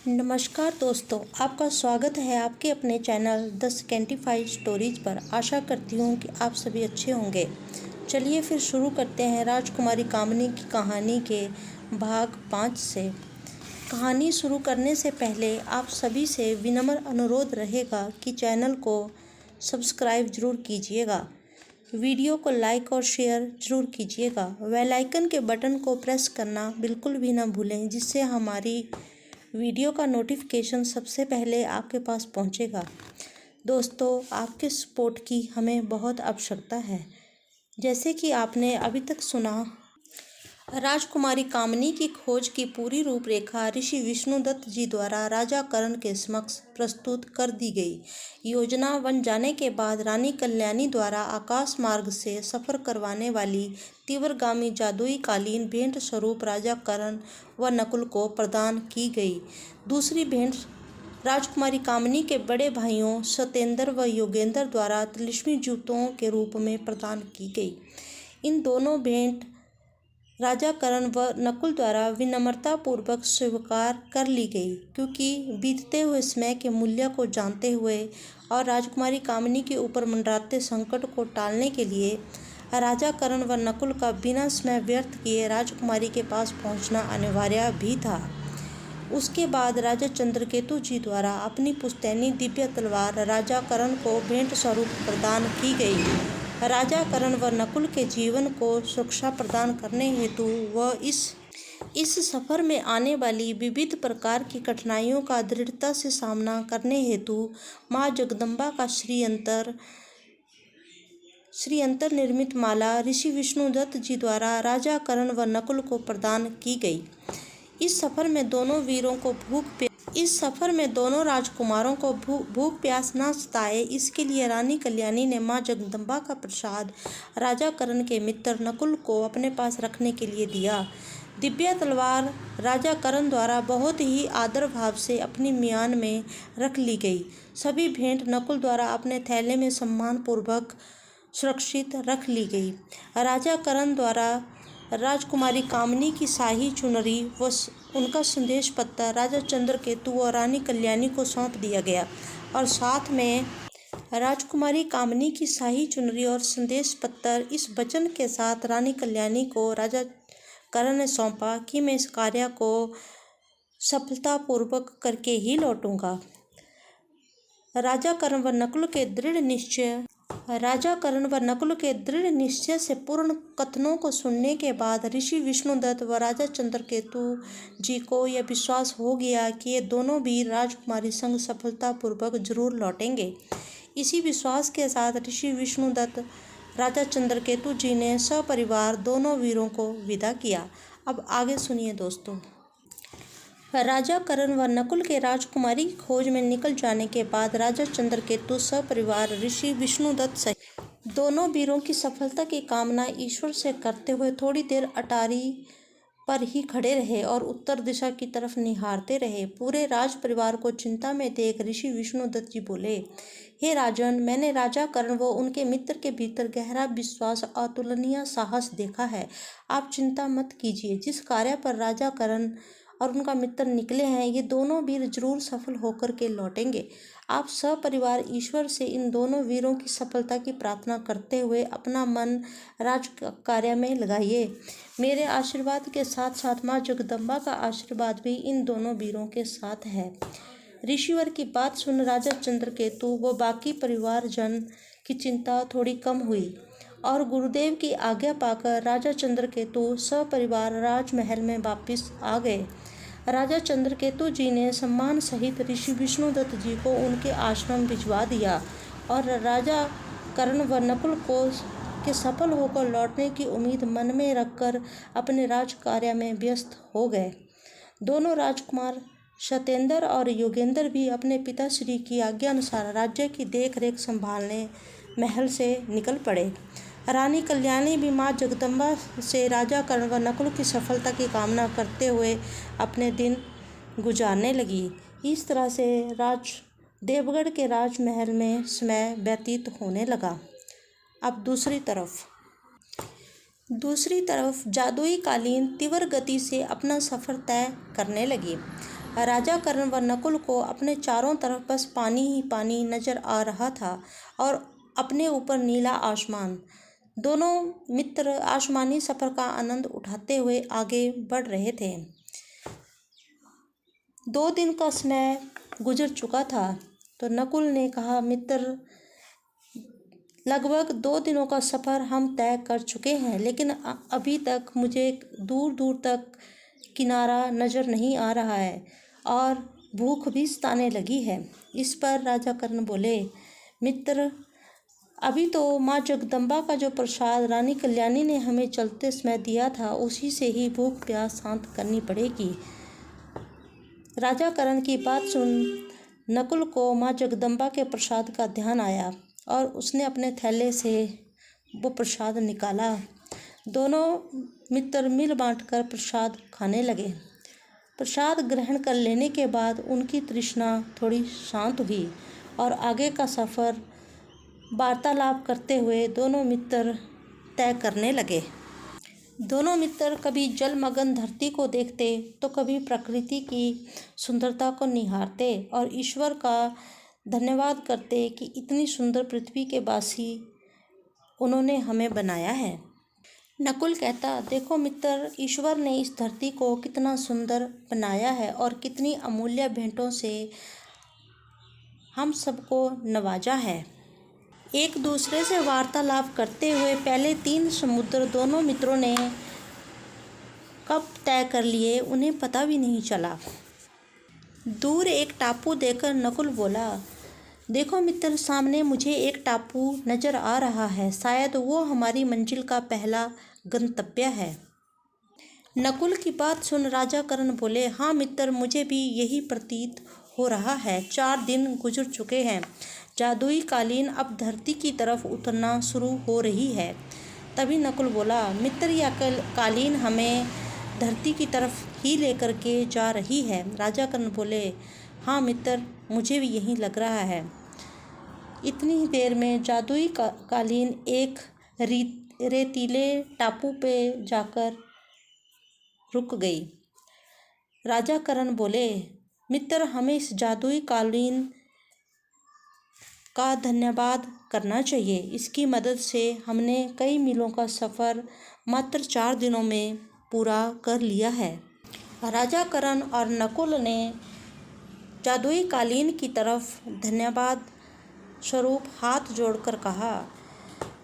नमस्कार दोस्तों, आपका स्वागत है आपके अपने चैनल द सेकेंटिफाइड स्टोरीज पर। आशा करती हूँ कि आप सभी अच्छे होंगे। चलिए फिर शुरू करते हैं राजकुमारी कामिनी की कहानी के भाग 5 से। कहानी शुरू करने से पहले आप सभी से विनम्र अनुरोध रहेगा कि चैनल को सब्सक्राइब जरूर कीजिएगा, वीडियो को लाइक और शेयर जरूर कीजिएगा। बेल आइकन के बटन को प्रेस करना बिल्कुल भी ना भूलें, जिससे हमारी वीडियो का नोटिफिकेशन सबसे पहले आपके पास पहुंचेगा। दोस्तों, आपके सपोर्ट की हमें बहुत आवश्यकता है। जैसे कि आपने अभी तक सुना, राजकुमारी कामिनी की खोज की पूरी रूपरेखा ऋषि विष्णुदत्त जी द्वारा राजा करण के समक्ष प्रस्तुत कर दी गई। योजना बन जाने के बाद रानी कल्याणी द्वारा आकाश मार्ग से सफर करवाने वाली तीव्रगामी जादुई कालीन भेंट स्वरूप राजा करण व नकुल को प्रदान की गई। दूसरी भेंट राजकुमारी कामिनी के बड़े भाइयों सत्येंद्र व योगेंद्र द्वारा तिलिस्मी जूतों के रूप में प्रदान की गई। इन दोनों भेंट राजा करण व नकुल द्वारा विनम्रतापूर्वक स्वीकार कर ली गई, क्योंकि बीतते हुए समय के मूल्य को जानते हुए और राजकुमारी कामिनी के ऊपर मंडराते संकट को टालने के लिए राजा करण व नकुल का बिना समय व्यर्थ किए राजकुमारी के पास पहुंचना अनिवार्य भी था। उसके बाद राजा चंद्रकेतु जी द्वारा अपनी पुश्तैनी दिव्य तलवार राजा करण को भेंट स्वरूप प्रदान की गई। राजा करण व नकुल के जीवन को सुरक्षा प्रदान करने हेतु व इस सफर में आने वाली विविध प्रकार की कठिनाइयों का दृढ़ता से सामना करने हेतु माँ जगदम्बा का श्रीयंत्र निर्मित माला ऋषि विष्णुदत्त जी द्वारा राजा करण व नकुल को प्रदान की गई। इस सफर में दोनों राजकुमारों को भूख प्यास न सताए, इसके लिए रानी कल्याणी ने माँ जगदम्बा का प्रसाद राजा करण के मित्र नकुल को अपने पास रखने के लिए दिया। दिव्य तलवार राजा करण द्वारा बहुत ही आदर भाव से अपनी म्यान में रख ली गई। सभी भेंट नकुल द्वारा अपने थैले में सम्मानपूर्वक सुरक्षित रख ली गई। राजा करण द्वारा राजकुमारी कामिनी की शाही चुनरी व उनका संदेश पत्र राजा चंद्रकेतु और रानी कल्याणी को सौंप दिया गया, और साथ में राजकुमारी कामिनी की शाही चुनरी और संदेश पत्र इस वचन के साथ रानी कल्याणी को राजा करण ने सौंपा कि मैं इस कार्य को सफलतापूर्वक करके ही लौटूंगा। राजा करण व नकुल के दृढ़ निश्चय से पूर्ण कथनों को सुनने के बाद ऋषि विष्णुदत्त व राजा चंद्रकेतु जी को यह विश्वास हो गया कि ये दोनों वीर राजकुमारी संग सफलतापूर्वक जरूर लौटेंगे। इसी विश्वास के साथ ऋषि विष्णुदत्त राजा चंद्रकेतु जी ने सपरिवार दोनों वीरों को विदा किया। अब आगे सुनिए दोस्तों। राजा करण व नकुल के राजकुमारी की खोज में निकल जाने के बाद राजा चंद्रकेतु सपरिवार ऋषि विष्णुदत्त सहित दोनों वीरों की सफलता की कामना ईश्वर से करते हुए थोड़ी देर अटारी पर ही खड़े रहे और उत्तर दिशा की तरफ निहारते रहे। पूरे राज परिवार को चिंता में देख ऋषि विष्णुदत्त जी बोले, हे राजन, मैंने राजा करण व उनके मित्र के भीतर गहरा विश्वास, अतुलनीय साहस देखा है। आप चिंता मत कीजिए। जिस कार्य पर राजा करण और उनका मित्र निकले हैं, ये दोनों वीर जरूर सफल होकर के लौटेंगे। आप सपरिवार ईश्वर से इन दोनों वीरों की सफलता की प्रार्थना करते हुए अपना मन राज कार्य में लगाइए। मेरे आशीर्वाद के साथ साथ माँ जगदम्बा का आशीर्वाद भी इन दोनों वीरों के साथ है। ऋषिवर की बात सुन राजा चंद्रकेतु व बाकी परिवारजन की चिंता थोड़ी कम हुई और गुरुदेव की आज्ञा पाकर राजा चंद्रकेतु सपरिवार राजमहल में वापस आ गए। राजा चंद्रकेतु जी ने सम्मान सहित ऋषि विष्णुदत्त जी को उनके आश्रम भिजवा दिया और राजा करण व नकुल के सफल होकर लौटने की उम्मीद मन में रखकर अपने राज कार्य में व्यस्त हो गए। दोनों राजकुमार सत्येंद्र और योगेंद्र भी अपने पिताश्री की आज्ञा अनुसार राज्य की देखरेख संभालने महल से निकल पड़े। रानी कल्याणी भी माँ जगदम्बा से राजा करण व नकुल की सफलता की कामना करते हुए अपने दिन गुजारने लगी। इस तरह से देवगढ़ के राजमहल में समय व्यतीत होने लगा। अब दूसरी तरफ जादुई कालीन तीव्र गति से अपना सफर तय करने लगी। राजा कर्ण व नकुल को अपने चारों तरफ बस पानी ही पानी नजर आ रहा था और अपने ऊपर नीला आसमान। दोनों मित्र आसमानी सफर का आनंद उठाते हुए आगे बढ़ रहे थे। 2 दिन का समय गुजर चुका था तो नकुल ने कहा, मित्र, लगभग 2 दिनों का सफ़र हम तय कर चुके हैं, लेकिन अभी तक मुझे दूर दूर तक किनारा नज़र नहीं आ रहा है और भूख भी सताने लगी है। इस पर राजा कर्ण बोले, मित्र, अभी तो माँ जगदम्बा का जो प्रसाद रानी कल्याणी ने हमें चलते समय दिया था, उसी से ही भूख प्यास शांत करनी पड़ेगी। राजा कर्ण की बात सुन नकुल को माँ जगदम्बा के प्रसाद का ध्यान आया और उसने अपने थैले से वो प्रसाद निकाला। दोनों मित्र मिल बांटकर प्रसाद खाने लगे। प्रसाद ग्रहण कर लेने के बाद उनकी तृष्णा थोड़ी शांत हुई और आगे का सफ़र वार्तालाप करते हुए दोनों मित्र तय करने लगे। दोनों मित्र कभी जलमग्न धरती को देखते तो कभी प्रकृति की सुंदरता को निहारते और ईश्वर का धन्यवाद करते कि इतनी सुंदर पृथ्वी के वासी उन्होंने हमें बनाया है। नकुल कहता, देखो मित्र, ईश्वर ने इस धरती को कितना सुंदर बनाया है और कितनी अमूल्य भेंटों से हम सबको नवाजा है। एक दूसरे से वार्तालाप करते हुए पहले 3 समुद्र दोनों मित्रों ने कब तय कर लिए, उन्हें पता भी नहीं चला। दूर एक टापू देखकर नकुल बोला, देखो मित्र, सामने मुझे एक टापू नज़र आ रहा है, शायद वो हमारी मंजिल का पहला गंतव्य है। नकुल की बात सुन राजा कर्ण बोले, हाँ मित्र, मुझे भी यही प्रतीत हो रहा है। 4 दिन गुजर चुके हैं, जादुई कालीन अब धरती की तरफ उतरना शुरू हो रही है। तभी नकुल बोला, मित्र, यह कालीन हमें धरती की तरफ ही लेकर के जा रही है। राजा कर्ण बोले, हाँ मित्र, मुझे भी यही लग रहा है। इतनी ही देर में जादुई कालीन एक रेतीले टापू पे जाकर रुक गई। राजा कर्ण बोले, मित्र, हमें इस जादुई कालीन का धन्यवाद करना चाहिए। इसकी मदद से हमने कई मीलों का सफ़र मात्र 4 दिनों में पूरा कर लिया है। राजा कर्ण और नकुल ने जादुई कालीन की तरफ धन्यवाद स्वरूप हाथ जोड़कर कहा,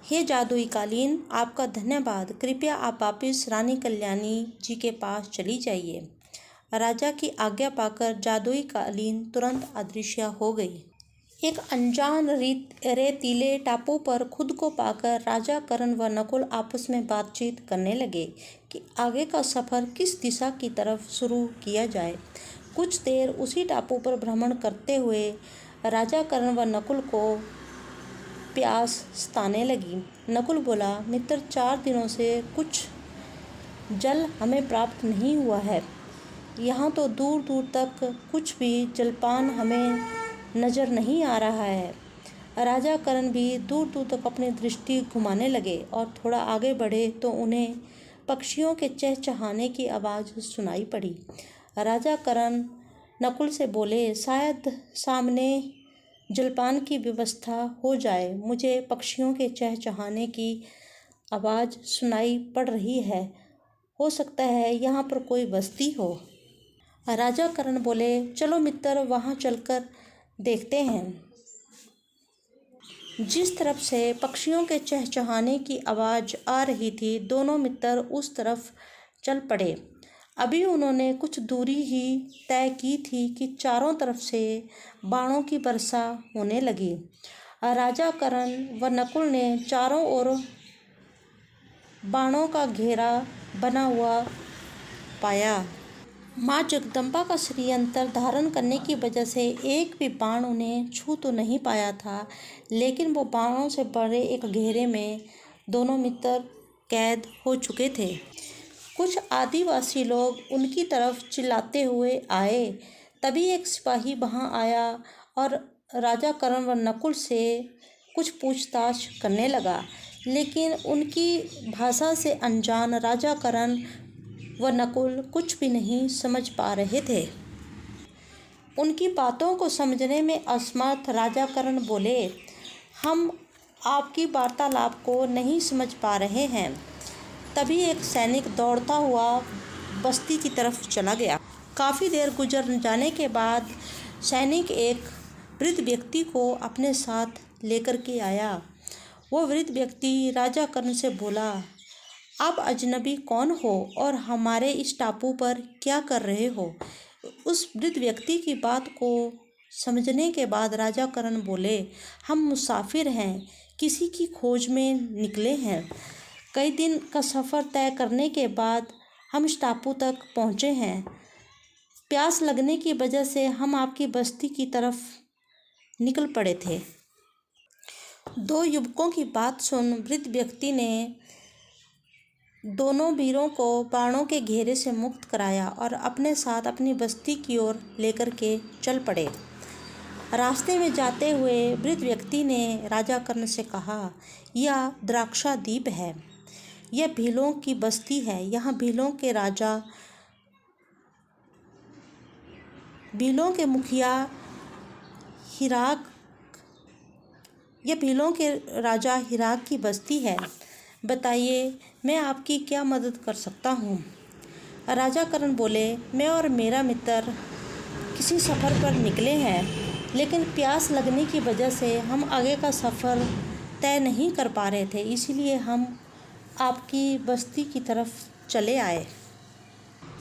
हे जादुई कालीन, आपका धन्यवाद। कृपया आप वापिस रानी कल्याणी जी के पास चली जाइए। राजा की आज्ञा पाकर जादुई कालीन तुरंत अदृश्य हो गई। एक अनजान रेतीले टापू पर खुद को पाकर राजा कर्ण व नकुल आपस में बातचीत करने लगे कि आगे का सफ़र किस दिशा की तरफ शुरू किया जाए। कुछ देर उसी टापू पर भ्रमण करते हुए राजा कर्ण व नकुल को प्यास सताने लगी। नकुल बोला, मित्र, 4 दिनों से कुछ जल हमें प्राप्त नहीं हुआ है। यहाँ तो दूर दूर तक कुछ भी जलपान हमें नज़र नहीं आ रहा है। राजा कर्ण भी दूर दूर तक अपनी दृष्टि घुमाने लगे और थोड़ा आगे बढ़े तो उन्हें पक्षियों के चहचहाने की आवाज़ सुनाई पड़ी। राजा कर्ण नकुल से बोले, शायद सामने जलपान की व्यवस्था हो जाए। मुझे पक्षियों के चहचहाने की आवाज़ सुनाई पड़ रही है, हो सकता है यहाँ पर कोई बस्ती हो। राजा कर्ण बोले, चलो मित्र, वहाँ चलकर देखते हैं। जिस तरफ से पक्षियों के चहचहाने की आवाज़ आ रही थी, दोनों मित्र उस तरफ चल पड़े। अभी उन्होंने कुछ दूरी ही तय की थी कि चारों तरफ से बाणों की वर्षा होने लगी। राजा कर्ण व नकुल ने चारों ओर बाणों का घेरा बना हुआ पाया। माँ जगदम्बा का श्रीयंत्र धारण करने की वजह से एक भी बाण उन्हें छू तो नहीं पाया था, लेकिन वो बाणों से भरे एक घेरे में दोनों मित्र कैद हो चुके थे। कुछ आदिवासी लोग उनकी तरफ चिल्लाते हुए आए। तभी एक सिपाही वहां आया और राजा कर्ण व नकुल से कुछ पूछताछ करने लगा, लेकिन उनकी भाषा से अनजान राजा कर्ण व नकुल कुछ भी नहीं समझ पा रहे थे। उनकी बातों को समझने में असमर्थ राजा कर्ण बोले, हम आपकी वार्तालाप को नहीं समझ पा रहे हैं। तभी एक सैनिक दौड़ता हुआ बस्ती की तरफ चला गया। काफ़ी देर गुजर जाने के बाद सैनिक एक वृद्ध व्यक्ति को अपने साथ लेकर के आया। वो वृद्ध व्यक्ति राजा कर्ण से बोला, आप अजनबी कौन हो और हमारे इस टापू पर क्या कर रहे हो? उस वृद्ध व्यक्ति की बात को समझने के बाद राजा कर्ण बोले, हम मुसाफिर हैं, किसी की खोज में निकले हैं। कई दिन का सफ़र तय करने के बाद हम इस टापू तक पहुँचे हैं। प्यास लगने की वजह से हम आपकी बस्ती की तरफ निकल पड़े थे। दो युवकों की बात सुन वृद्ध व्यक्ति ने दोनों वीरों को बाणों के घेरे से मुक्त कराया और अपने साथ अपनी बस्ती की ओर लेकर के चल पड़े। रास्ते में जाते हुए वृद्ध व्यक्ति ने राजा कर्ण से कहा, यह द्राक्षाद्वीप है, यह भीलों की बस्ती है। यहाँ भीलों के राजा हिराक की बस्ती है। बताइए, मैं आपकी क्या मदद कर सकता हूँ? राजा कर्ण बोले, मैं और मेरा मित्र किसी सफ़र पर निकले हैं, लेकिन प्यास लगने की वजह से हम आगे का सफ़र तय नहीं कर पा रहे थे, इसीलिए हम आपकी बस्ती की तरफ चले आए।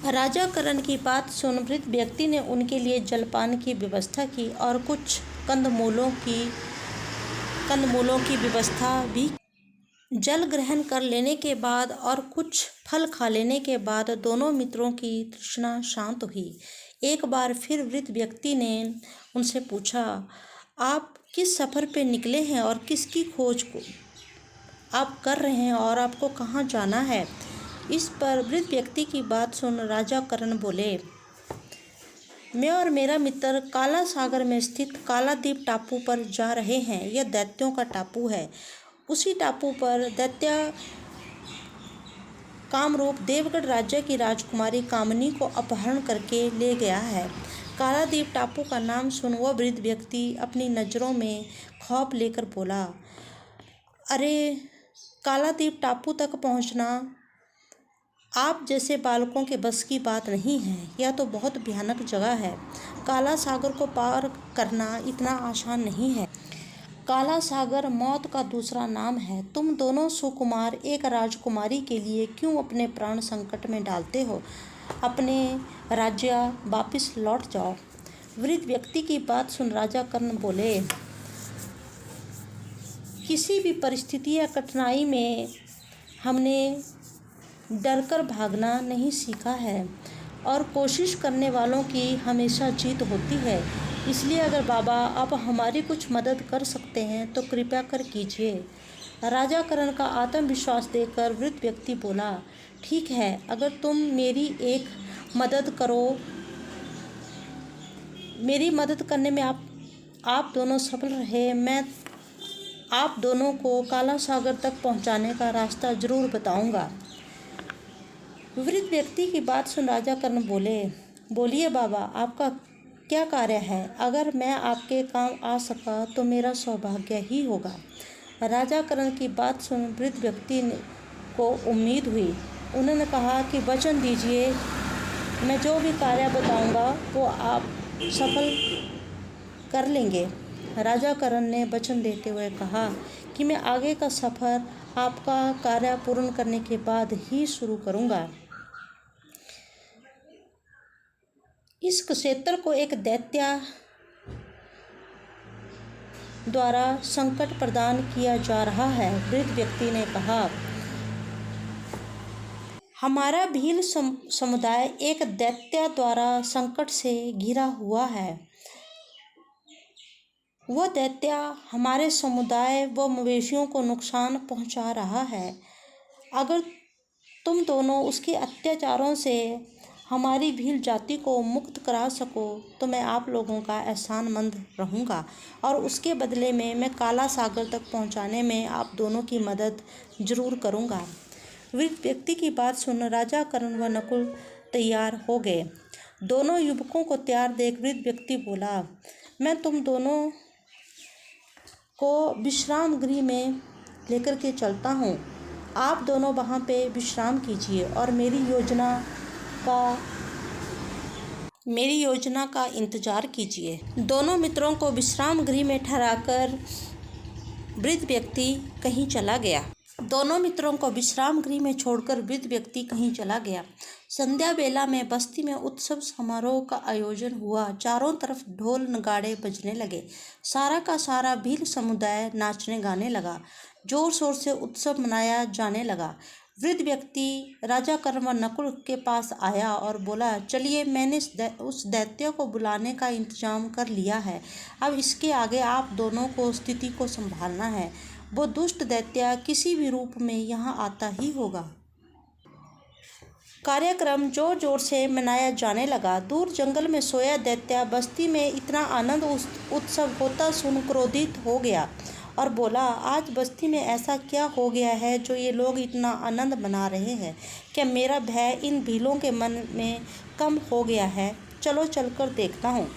राजा कर्ण की बात सुन वृद्ध व्यक्ति ने उनके लिए जलपान की व्यवस्था की और कुछ कंदमूलों की व्यवस्था भी। जल ग्रहण कर लेने के बाद और कुछ फल खा लेने के बाद दोनों मित्रों की तृष्णा शांत हुई। एक बार फिर वृद्ध व्यक्ति ने उनसे पूछा, आप किस सफ़र पे निकले हैं और किसकी खोज को आप कर रहे हैं और आपको कहाँ जाना है? इस पर वृद्ध व्यक्ति की बात सुन राजा कर्ण बोले, मैं और मेरा मित्र काला सागर में स्थित कालाद्वीप टापू पर जा रहे हैं। यह दैत्यों का टापू है। उसी टापू पर दैत्य कामरूप देवगढ़ राज्य की राजकुमारी कामिनी को अपहरण करके ले गया है। कालाद्वीप टापू का नाम सुन वह वृद्ध व्यक्ति अपनी नज़रों में खौफ लेकर बोला, अरे, कालाद्वीप टापू तक पहुंचना आप जैसे बालकों के बस की बात नहीं है। यह तो बहुत भयानक जगह है। काला सागर को पार करना इतना आसान नहीं है। काला सागर मौत का दूसरा नाम है। तुम दोनों सुकुमार एक राजकुमारी के लिए क्यों अपने प्राण संकट में डालते हो? अपने राज्य वापस लौट जाओ। वृद्ध व्यक्ति की बात सुन राजा कर्ण बोले, किसी भी परिस्थिति या कठिनाई में हमने डरकर भागना नहीं सीखा है और कोशिश करने वालों की हमेशा जीत होती है। इसलिए अगर बाबा आप हमारी कुछ मदद कर सकते हैं तो कृपया कर कीजिए। राजा कर्ण का आत्मविश्वास देखकर वृद्ध व्यक्ति बोला, ठीक है, अगर तुम मेरी मदद करने में आप दोनों सफल रहे, मैं आप दोनों को काला सागर तक पहुंचाने का रास्ता जरूर बताऊंगा। वृद्ध व्यक्ति की बात सुन राजा कर्ण बोले, बोलिए बाबा, आपका क्या कार्य है? अगर मैं आपके काम आ सका तो मेरा सौभाग्य ही होगा। राजा कर्ण की बात सुन वृद्ध व्यक्ति को उम्मीद हुई। उन्होंने कहा कि वचन दीजिए, मैं जो भी कार्य बताऊंगा वो आप सफल कर लेंगे। राजा कर्ण ने वचन देते हुए कहा कि मैं आगे का सफ़र आपका कार्य पूर्ण करने के बाद ही शुरू करूंगा। इस क्षेत्र को एक दैत्य द्वारा संकट प्रदान किया जा रहा है। वृद्ध व्यक्ति ने कहा, हमारा भील समुदाय एक दैत्य द्वारा संकट से घिरा हुआ है। वह दैत्य हमारे समुदाय व मवेशियों को नुकसान पहुंचा रहा है। अगर तुम दोनों उसके अत्याचारों से हमारी भील जाति को मुक्त करा सको तो मैं आप लोगों का एहसानमंद रहूँगा और उसके बदले में मैं काला सागर तक पहुँचाने में आप दोनों की मदद जरूर करूँगा। वृद्ध व्यक्ति की बात सुन राजा कर्ण व नकुल तैयार हो गए। दोनों युवकों को तैयार देख वृद्ध व्यक्ति बोला, मैं तुम दोनों को विश्राम गृह में लेकर के चलता हूँ। आप दोनों वहाँ पे विश्राम कीजिए और मेरी योजना का इंतजार कीजिए। दोनों मित्रों को विश्राम गृह में ठहराकर वृद्ध व्यक्ति कहीं चला गया। दोनों मित्रों को विश्राम गृह में छोड़कर वृद्ध व्यक्ति कहीं चला गया। संध्या बेला में बस्ती में उत्सव समारोह का आयोजन हुआ। चारों तरफ ढोल नगाड़े बजने लगे। सारा का सारा भील समुदाय नाचने गाने लगा। जोर शोर से उत्सव मनाया जाने लगा। वृद्ध व्यक्ति राजा कर्ण व नकुल के पास आया और बोला, चलिए, मैंने उस दैत्य को बुलाने का इंतजाम कर लिया है। अब इसके आगे आप दोनों को स्थिति को संभालना है। वो दुष्ट दैत्य किसी भी रूप में यहाँ आता ही होगा। कार्यक्रम जोर जोर से मनाया जाने लगा। दूर जंगल में सोया दैत्य बस्ती में इतना आनंद उत्सव होता सुन क्रोधित हो गया और बोला, आज बस्ती में ऐसा क्या हो गया है जो ये लोग इतना आनंद मना रहे हैं? क्या मेरा भय इन भीलों के मन में कम हो गया है? चलो चलकर देखता हूँ।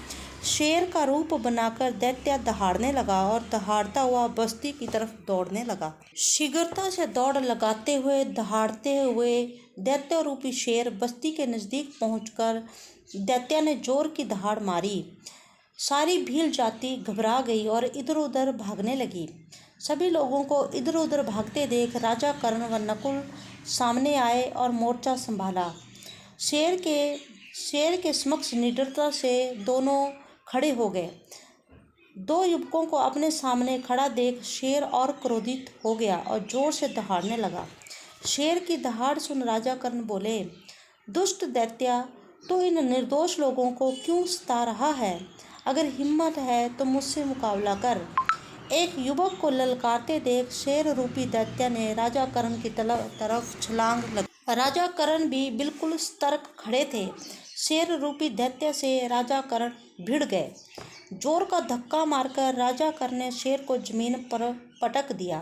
शेर का रूप बनाकर दैत्य दहाड़ने लगा और दहाड़ता हुआ बस्ती की तरफ दौड़ने लगा। शीघ्रता से दौड़ लगाते हुए दहाड़ते हुए दैत्य रूपी शेर बस्ती के नज़दीक पहुंचकर दैत्य ने जोर की दहाड़ मारी। सारी भील जाति घबरा गई और इधर उधर भागने लगी। सभी लोगों को इधर उधर भागते देख राजा कर्ण व नकुल सामने आए और मोर्चा संभाला। शेर के समक्ष निडरता से दोनों खड़े हो गए। दो युवकों को अपने सामने खड़ा देख शेर और क्रोधित हो गया और जोर से दहाड़ने लगा। शेर की दहाड़ सुन राजा कर्ण बोले, दुष्ट दैत्या, तू इन निर्दोष लोगों को क्यों सता रहा है? अगर हिम्मत है तो मुझसे मुकाबला कर। एक युवक को ललकारते देख शेर रूपी दैत्य ने राजा कर्ण की तरफ छलांग लगा। राजा कर्ण भी बिल्कुल सतर्क खड़े थे। शेर रूपी दैत्य से राजा कर्ण भिड़ गए। जोर का धक्का मारकर राजा कर्ण ने शेर को जमीन पर पटक दिया।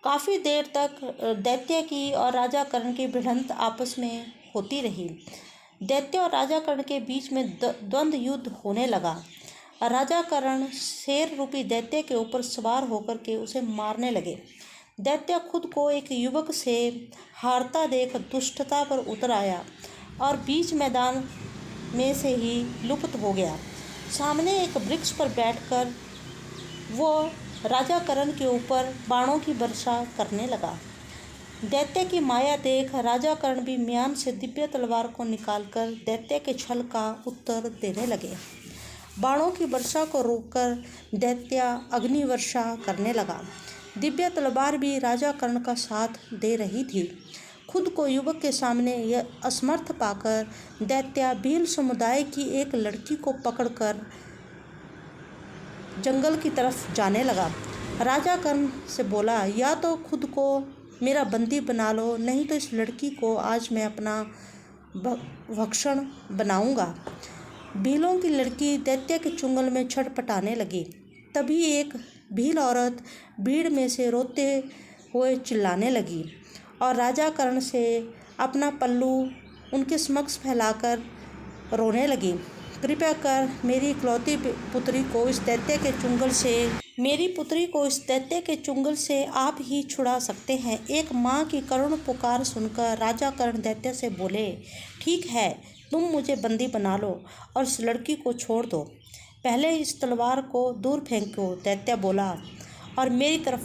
काफ़ी देर तक दैत्य की और राजा कर्ण की भिड़ंत आपस में होती रही। दैत्य और राजा कर्ण के बीच में द्वंद्व युद्ध होने लगा। राजा कर्ण शेर रूपी दैत्य के ऊपर सवार होकर के उसे मारने लगे। दैत्य खुद को एक युवक से हारता देख दुष्टता पर उतर आया और बीच मैदान में से ही लुप्त हो गया। सामने एक वृक्ष पर बैठकर वो राजा कर्ण के ऊपर बाणों की वर्षा करने लगा। दैत्य की माया देख राजा कर्ण भी म्यान से दिव्य तलवार को निकालकर दैत्य के छल का उत्तर देने लगे। बाणों की वर्षा को रोककर दैत्य अग्नि वर्षा करने लगा। दिव्य तलवार भी राजा कर्ण का साथ दे रही थी। खुद को युवक के सामने यह असमर्थ पाकर दैत्य भील समुदाय की एक लड़की को पकड़कर जंगल की तरफ जाने लगा। राजा कर्ण से बोला, या तो खुद को मेरा बंदी बना लो, नहीं तो इस लड़की को आज मैं अपना भक्षण बनाऊंगा। भीलों की लड़की दैत्य के चुंगल में छटपटाने लगी। तभी एक भील औरत भीड़ में से रोते हुए चिल्लाने लगी और राजा कर्ण से अपना पल्लू उनके समक्ष फैलाकर रोने लगी। कृपया कर मेरी इकलौती पुत्री को इस दैत्य के चुंगल से आप ही छुड़ा सकते हैं। एक माँ की करुण पुकार सुनकर राजा कर्ण दैत्य से बोले, ठीक है, तुम मुझे बंदी बना लो और इस लड़की को छोड़ दो। पहले इस तलवार को दूर फेंको, दैत्य बोला, और मेरी तरफ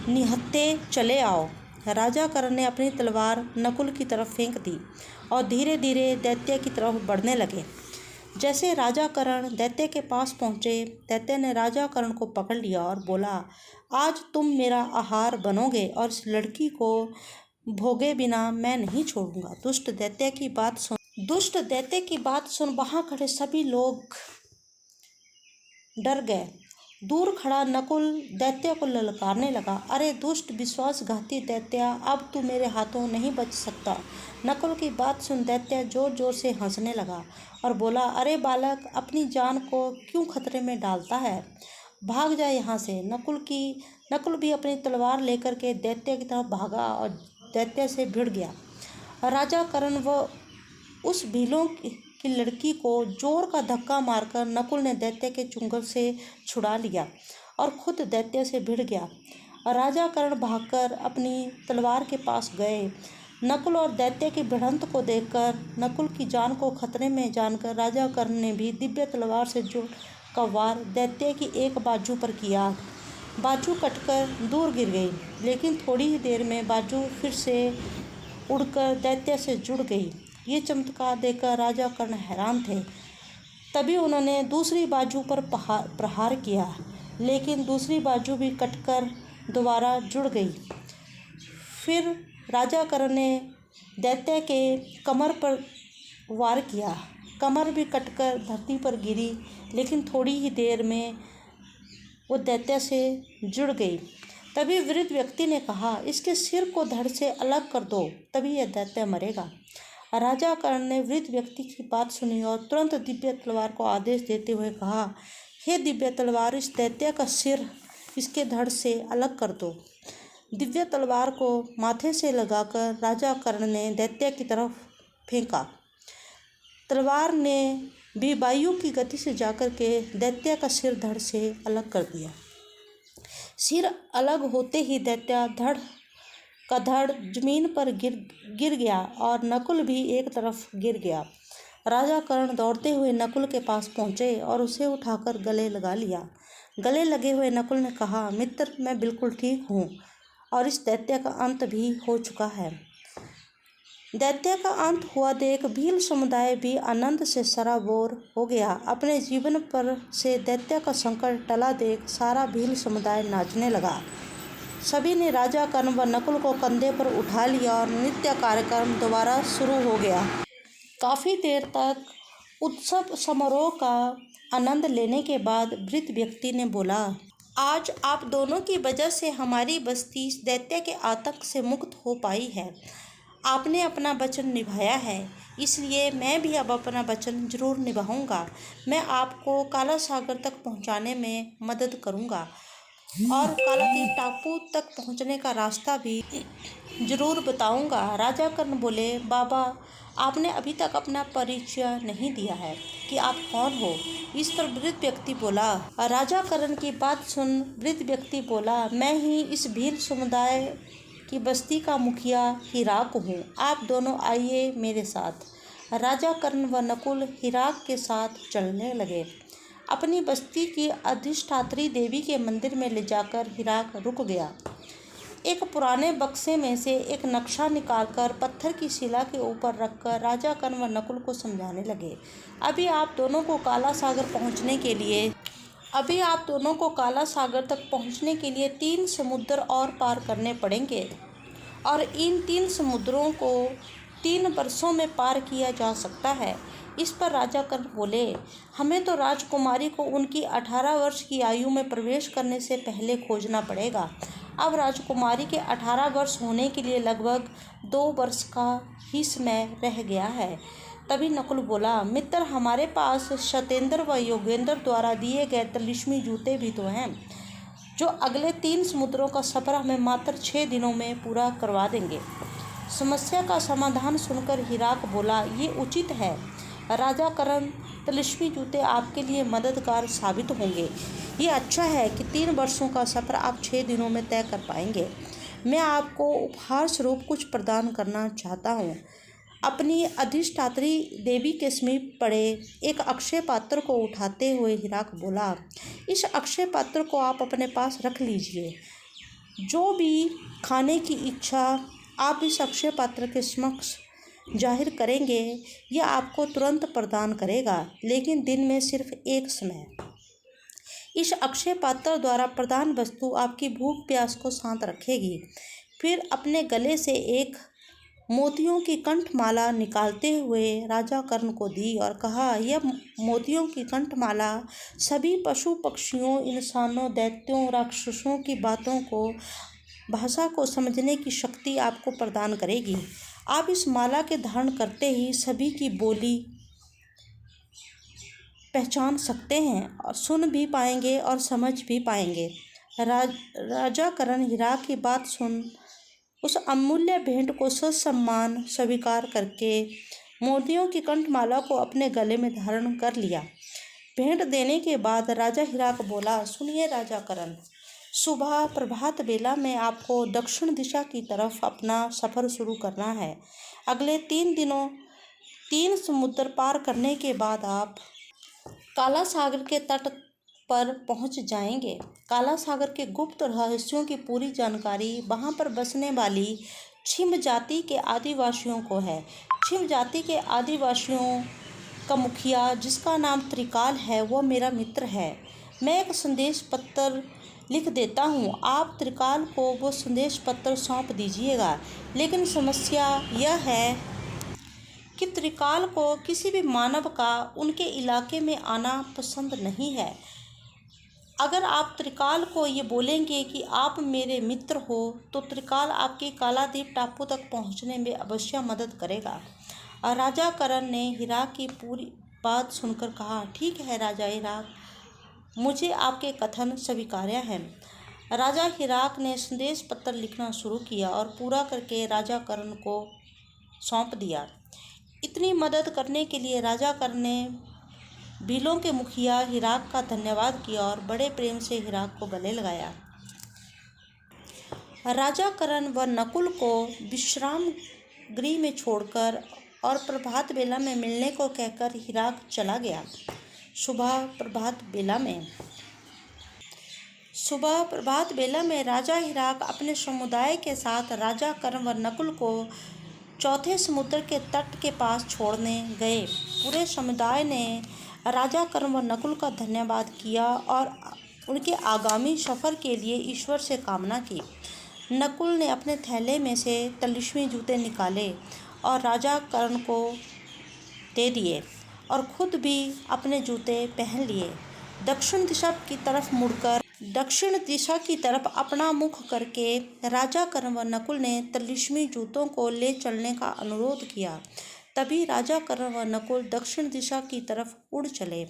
निहत्थे चले आओ। राजा कर्ण ने अपनी तलवार नकुल की तरफ फेंक दी और धीरे धीरे दैत्य की तरफ बढ़ने लगे। जैसे राजा कर्ण दैत्य के पास पहुँचे, दैत्य ने राजा कर्ण को पकड़ लिया और बोला, आज तुम मेरा आहार बनोगे और इस लड़की को भोगे बिना मैं नहीं छोड़ूंगा। दुष्ट दैत्य की बात सुन वहाँ खड़े सभी लोग डर गए। दूर खड़ा नकुल दैत्य को ललकारने लगा, अरे दुष्ट विश्वासघाती दैत्य, अब तू मेरे हाथों नहीं बच सकता। नकुल की बात सुन दैत्य जोर जोर से हंसने लगा और बोला, अरे बालक, अपनी जान को क्यों खतरे में डालता है? भाग जा यहाँ से। नकुल भी अपनी तलवार लेकर के दैत्य की तरफ भागा और दैत्य से भिड़ गया। राजा कर्ण व उस भीलों की लड़की को जोर का धक्का मारकर नकुल ने दैत्य के चुंगल से छुड़ा लिया और खुद दैत्य से भिड़ गया। राजा कर्ण भागकर अपनी तलवार के पास गए। नकुल और दैत्य की भिड़ंत को देखकर नकुल की जान को खतरे में जानकर राजा कर्ण ने भी दिव्य तलवार से जोर का वार दैत्य की एक बाजू पर किया। बाजू कटकर दूर गिर गई, लेकिन थोड़ी ही देर में बाजू फिर से उड़कर दैत्य से जुड़ गई। ये चमत्कार देखकर राजा कर्ण हैरान थे। तभी उन्होंने दूसरी बाजू पर प्रहार किया, लेकिन दूसरी बाजू भी कटकर दोबारा जुड़ गई। फिर राजा कर्ण ने दैत्य के कमर पर वार किया। कमर भी कटकर धरती पर गिरी, लेकिन थोड़ी ही देर में वो दैत्य से जुड़ गई। तभी वृद्ध व्यक्ति ने कहा, इसके सिर को धड़ से अलग कर दो, तभी यह दैत्य मरेगा। राजा कर्ण ने वृद्ध व्यक्ति की बात सुनी और तुरंत दिव्य तलवार को आदेश देते हुए कहा, हे दिव्य तलवार, इस दैत्य का सिर इसके धड़ से अलग कर दो। दिव्य तलवार को माथे से लगाकर राजा कर्ण ने दैत्य की तरफ फेंका। तलवार ने भी वायु की गति से जाकर के दैत्य का सिर धड़ से अलग कर दिया। सिर अलग होते ही दैत्य धड़ जमीन पर गिर गया और नकुल भी एक तरफ गिर गया। राजा कर्ण दौड़ते हुए नकुल के पास पहुँचे और उसे उठाकर गले लगा लिया। गले लगे हुए नकुल ने कहा, मित्र, मैं बिल्कुल ठीक हूँ और इस दैत्य का अंत भी हो चुका है। दैत्य का अंत हुआ देख भील समुदाय भी आनंद से सराबोर हो गया। अपने जीवन पर से दैत्य का संकट टला देख सारा भील समुदाय नाचने लगा। सभी ने राजा कर्ण व नकुल को कंधे पर उठा लिया और नृत्य कार्यक्रम दोबारा शुरू हो गया। काफ़ी देर तक उत्सव समारोह का आनंद लेने के बाद वृद्ध व्यक्ति ने बोला, आज आप दोनों की वजह से हमारी बस्ती इस दैत्य के आतंक से मुक्त हो पाई है। आपने अपना वचन निभाया है, इसलिए मैं भी अब अपना वचन जरूर निभाऊंगा। मैं आपको काला सागर तक पहुंचाने में मदद करूंगा और कालादीप टापू तक पहुंचने का रास्ता भी जरूर बताऊंगा। राजा कर्ण बोले, बाबा, आपने अभी तक अपना परिचय नहीं दिया है कि आप कौन हो। इस पर वृद्ध व्यक्ति बोला। राजा कर्ण की बात सुन वृद्ध व्यक्ति बोला, मैं ही इस भील समुदाय की बस्ती का मुखिया हिराक हूँ। आप दोनों आइए मेरे साथ। राजा कर्ण व नकुल हिराक के साथ चलने लगे। अपनी बस्ती की अधिष्ठात्री देवी के मंदिर में ले जाकर हिराक रुक गया। एक पुराने बक्से में से एक नक्शा निकालकर पत्थर की शिला के ऊपर रखकर राजा कर्ण व नकुल को समझाने लगे, अभी आप दोनों को काला सागर तक पहुंचने के लिए 3 समुद्र और पार करने पड़ेंगे और इन 3 समुद्रों को 3 वर्षों में पार किया जा सकता है। इस पर राजा कर्ण बोले, हमें तो राजकुमारी को उनकी 18 वर्ष की आयु में प्रवेश करने से पहले खोजना पड़ेगा। अब राजकुमारी के 18 वर्ष होने के लिए लगभग 2 वर्ष का ही समय रह गया है। तभी नकुल बोला, मित्र, हमारे पास सतेंद्र व योगेंद्र द्वारा दिए गए तिलिस्मी जूते भी तो हैं, जो अगले 3 समुद्रों का सफ़र हमें मात्र 6 दिनों में पूरा करवा देंगे। समस्या का समाधान सुनकर हिराक बोला, ये उचित है राजा कर्ण, तिलिस्मी जूते आपके लिए मददगार साबित होंगे। ये अच्छा है कि 3 वर्षों का सफ़र आप 6 दिनों में तय कर पाएंगे। मैं आपको उपहार स्वरूप कुछ प्रदान करना चाहता हूँ। अपनी अधिष्ठात्री देवी के समीप पड़े एक अक्षय पात्र को उठाते हुए हिराक बोला, इस अक्षय पात्र को आप अपने पास रख लीजिए। जो भी खाने की इच्छा आप इस अक्षय पात्र के समक्ष जाहिर करेंगे, यह आपको तुरंत प्रदान करेगा, लेकिन दिन में सिर्फ एक समय। इस अक्षय पात्र द्वारा प्रदान वस्तु आपकी भूख प्यास को शांत रखेगी। फिर अपने गले से एक मोतियों की कंठमाला निकालते हुए राजा कर्ण को दी और कहा, यह मोतियों की कंठमाला सभी पशु पक्षियों, इंसानों, दैत्यों, राक्षसों की भाषा को समझने की शक्ति आपको प्रदान करेगी। आप इस माला के धारण करते ही सभी की बोली पहचान सकते हैं और सुन भी पाएंगे और समझ भी पाएंगे। राजा कर्ण हिराक की बात सुन उस अमूल्य भेंट को ससम्मान स्वीकार करके मोतियों की कंठमाला को अपने गले में धारण कर लिया। भेंट देने के बाद राजा हिराक बोला, सुनिए राजा करण, सुबह प्रभात बेला में आपको दक्षिण दिशा की तरफ अपना सफ़र शुरू करना है। अगले 3 दिनों 3 समुद्र पार करने के बाद आप काला सागर के तट पर पहुंच जाएंगे। काला सागर के गुप्त रहस्यों की पूरी जानकारी वहां पर बसने वाली छिम जाति के आदिवासियों को है। छिम जाति के आदिवासियों का मुखिया, जिसका नाम त्रिकाल है, वो मेरा मित्र है। मैं एक संदेश पत्र लिख देता हूँ, आप त्रिकाल को वो संदेश पत्र सौंप दीजिएगा। लेकिन समस्या यह है कि त्रिकाल को किसी भी मानव का उनके इलाके में आना पसंद नहीं है। अगर आप त्रिकाल को ये बोलेंगे कि आप मेरे मित्र हो, तो त्रिकाल आपके कालादीप टापू तक पहुंचने में अवश्य मदद करेगा। और राजा करण ने हिराक की पूरी बात सुनकर कहा, ठीक है राजा हिराक, मुझे आपके कथन स्वीकार्य हैं। राजा हिराक ने संदेश पत्र लिखना शुरू किया और पूरा करके राजा करण को सौंप दिया। इतनी मदद करने के लिए राजा करण ने भीलों के मुखिया हिराक का धन्यवाद किया और बड़े प्रेम से हिराक को गले लगाया। राजा करण व नकुल को विश्राम गृह में छोड़कर और प्रभात बेला में मिलने को कहकर हिराक चला गया। सुबह प्रभात बेला में राजा हिराक अपने समुदाय के साथ राजा करण व नकुल को चौथे समुद्र के तट के पास छोड़ने गए। पूरे समुदाय ने राजा करण व नकुल का धन्यवाद किया और उनके आगामी सफ़र के लिए ईश्वर से कामना की। नकुल ने अपने थैले में से तलिस्मी जूते निकाले और राजा करण को दे दिए और खुद भी अपने जूते पहन लिए। दक्षिण दिशा की तरफ अपना मुख करके राजा करण व नकुल ने तलिस्मी जूतों को ले चलने का अनुरोध किया। तभी राजा करण व नकुल दक्षिण दिशा की तरफ उड़ चले।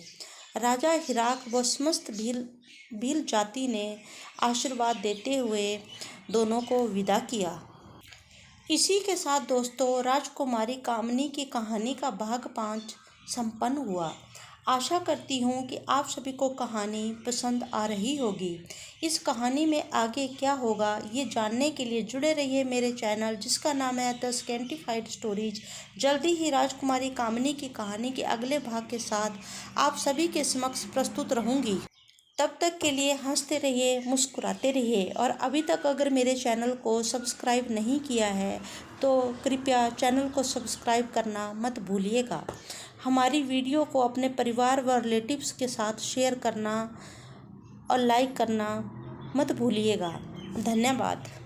राजा हिराक व समस्त भील जाति ने आशीर्वाद देते हुए दोनों को विदा किया। इसी के साथ दोस्तों, राजकुमारी कामनी की कहानी का भाग 5 संपन्न हुआ। आशा करती हूँ कि आप सभी को कहानी पसंद आ रही होगी। इस कहानी में आगे क्या होगा ये जानने के लिए जुड़े रहिए मेरे चैनल, जिसका नाम है द स्कैंटिफाइड स्टोरीज। जल्दी ही राजकुमारी कामनी की कहानी के अगले भाग के साथ आप सभी के समक्ष प्रस्तुत रहूँगी। तब तक के लिए हंसते रहिए, मुस्कुराते रहिए और अभी तक अगर मेरे चैनल को सब्सक्राइब नहीं किया है तो कृपया चैनल को सब्सक्राइब करना मत भूलिएगा। हमारी वीडियो को अपने परिवार व रिलेटिव्स के साथ शेयर करना और लाइक करना मत भूलिएगा। धन्यवाद।